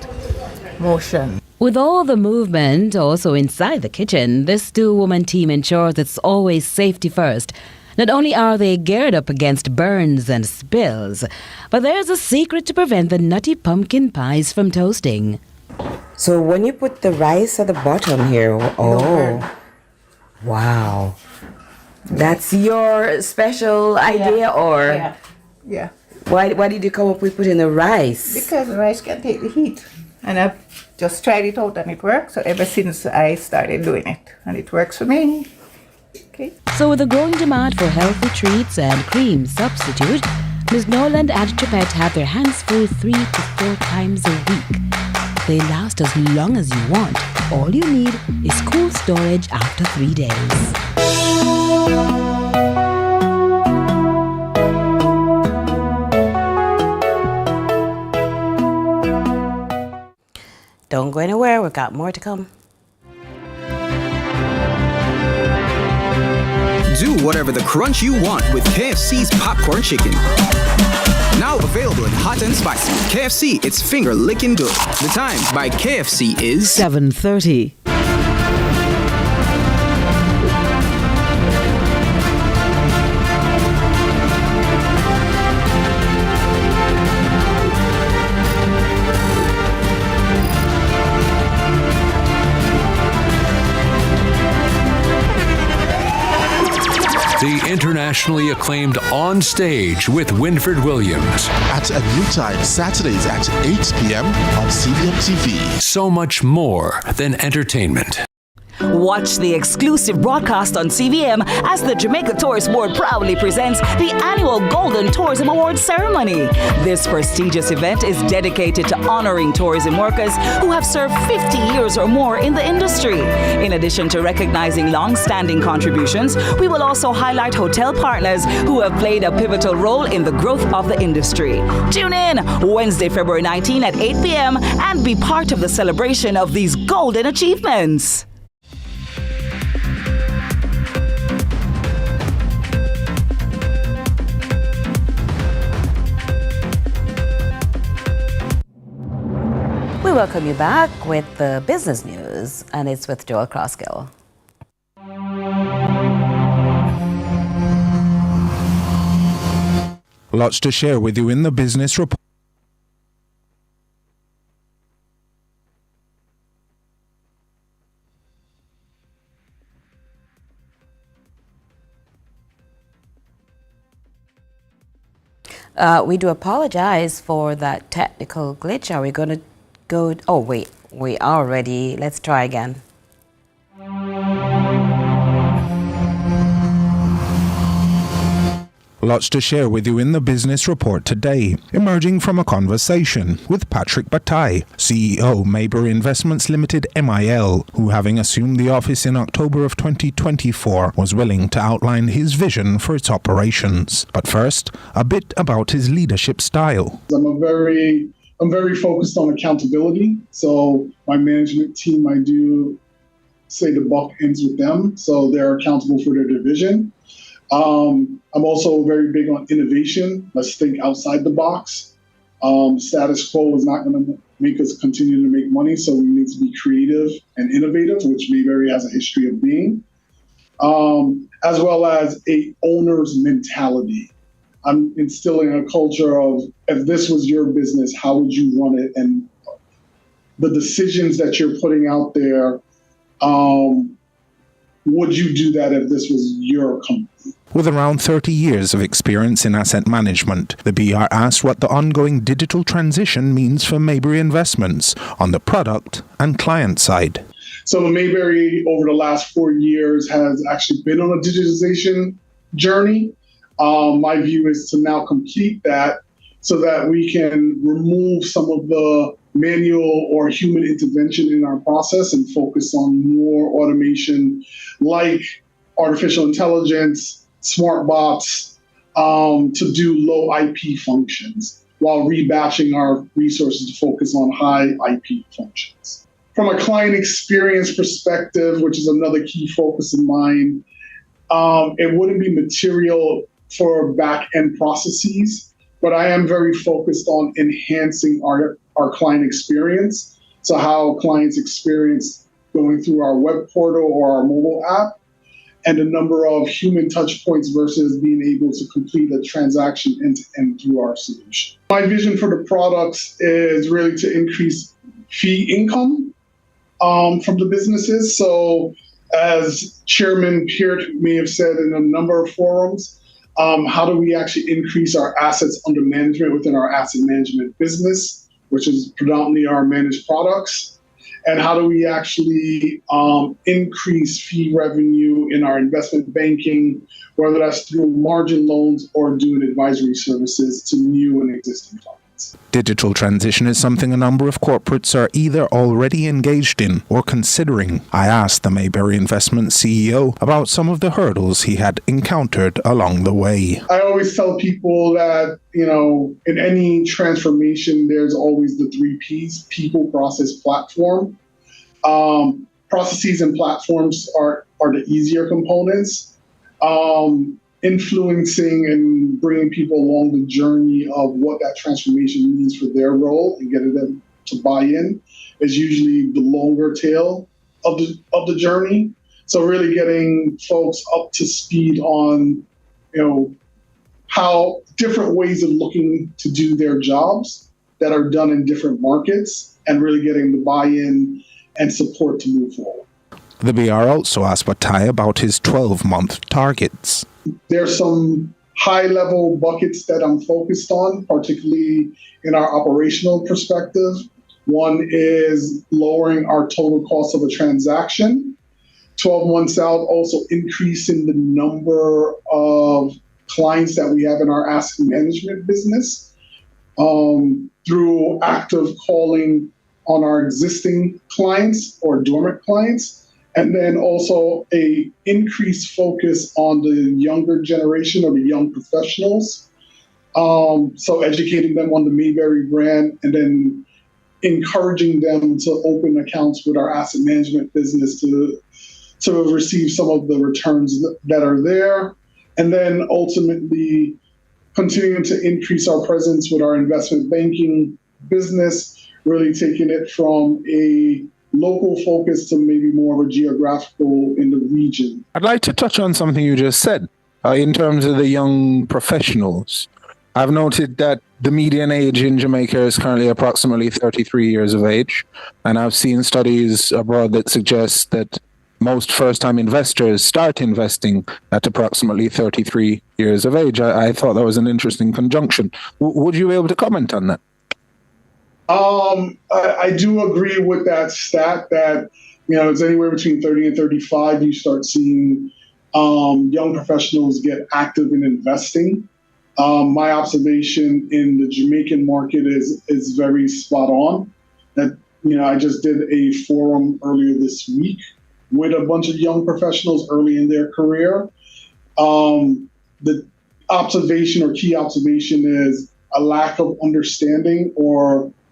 motion. With all the movement also inside the kitchen, this two-woman team ensures it's always safety first. Not only are they geared up against burns and spills, but there's a secret to prevent the nutty pumpkin pies from toasting. So when you put the rice at the bottom here, wow. That's your special idea, or? Yeah. Yeah. Why did you come up with putting the rice? Because the rice can take the heat. And I've just tried it out and it works. So ever since I started doing it. And it works for me. Okay. So with a growing demand for healthy treats and cream substitute, Ms. Noland and Chapette have their hands full 3 to 4 times a week. They last as long as you want. All you need is cool storage after 3 days. Don't go anywhere, we've got more to come. Do whatever the crunch you want with KFC's popcorn chicken. Now available in hot and spicy. KFC, it's finger licking good. The time by KFC is 7:30. The internationally acclaimed On Stage with Winfred Williams. At a new time, Saturdays at 8 p.m. on CVM TV. So much more than entertainment. Watch the exclusive broadcast on CVM as the Jamaica Tourist Board proudly presents the annual Golden Tourism Awards ceremony. This prestigious event is dedicated to honoring tourism workers who have served 50 years or more in the industry. In addition to recognizing long-standing contributions, we will also highlight hotel partners who have played a pivotal role in the growth of the industry. Tune in Wednesday, February 19 at 8 p.m. and be part of the celebration of these golden achievements. We welcome you back with the business news, and it's with Joel Crosskill. Lots to share with you in the business report. We do apologize for that technical glitch. Are we going to go? Oh, wait, we are ready. Let's try again. Lots to share with you in the business report today, emerging from a conversation with Patrick Bataille, CEO Mayberry Investments Limited MIL, who, having assumed the office in October of 2024, was willing to outline his vision for its operations. But first, a bit about his leadership style. I'm very focused on accountability. So my management team, I do say the buck ends with them. So they're accountable for their division. I'm also very big on innovation. Let's think outside the box. Status quo is not going to make us continue to make money, so we need to be creative and innovative, which Mayberry has a history of being, as well as a owner's mentality. I'm instilling a culture of, if this was your business, how would you run it? And the decisions that you're putting out there, would you do that if this was your company? With around 30 years of experience in asset management, the BR asked what the ongoing digital transition means for Mayberry Investments on the product and client side. So Mayberry, over the last 4 years, has actually been on a digitization journey. My view is to now complete that so that we can remove some of the manual or human intervention in our process and focus on more automation like artificial intelligence, smart bots, to do low IP functions while rebatching our resources to focus on high IP functions. From a client experience perspective, which is another key focus of mine, it wouldn't be material for back-end processes, but I am very focused on enhancing our client experience. So how clients experience going through our web portal or our mobile app, and the number of human touch points versus being able to complete a transaction end-to-end through our solution. My vision for the products is really to increase fee income from the businesses. So as Chairman Peart may have said in a number of forums, How do we actually increase our assets under management within our asset management business, which is predominantly our managed products? And how do we actually increase fee revenue in our investment banking, whether that's through margin loans or doing advisory services to new and existing clients? Digital transition is something a number of corporates are either already engaged in or considering. I asked the Mayberry Investments CEO about some of the hurdles he had encountered along the way. I always tell people that, in any transformation, there's always the 3 Ps: people, process, platform. Processes and platforms are the easier components. Influencing and bringing people along the journey of what that transformation means for their role and getting them to buy in is usually the longer tail of the journey. So really getting folks up to speed on, how different ways of looking to do their jobs that are done in different markets and really getting the buy-in and support to move forward. The BR also asked Bataille about his 12-month targets. There's some high-level buckets that I'm focused on, particularly in our operational perspective. One is lowering our total cost of a transaction. 12 months out, also increasing the number of clients that we have in our asset management business through active calling on our existing clients or dormant clients. And then also a increased focus on the younger generation or the young professionals. So educating them on the Mayberry brand and then encouraging them to open accounts with our asset management business to receive some of the returns that are there. And then ultimately continuing to increase our presence with our investment banking business, really taking it from a local focus to maybe more of a geographical in the region. I'd like to touch on something you just said in terms of the young professionals. I've noted that the median age in Jamaica is currently approximately 33 years of age, and I've seen studies abroad that suggest that most first-time investors start investing at approximately 33 years of age. I thought that was an interesting conjunction. Would you be able to comment on that? I do agree with that stat that, it's anywhere between 30 and 35. You start seeing young professionals get active in investing. My observation in the Jamaican market is very spot on. That, I just did a forum earlier this week with a bunch of young professionals early in their career. The observation or key observation is a lack of understanding or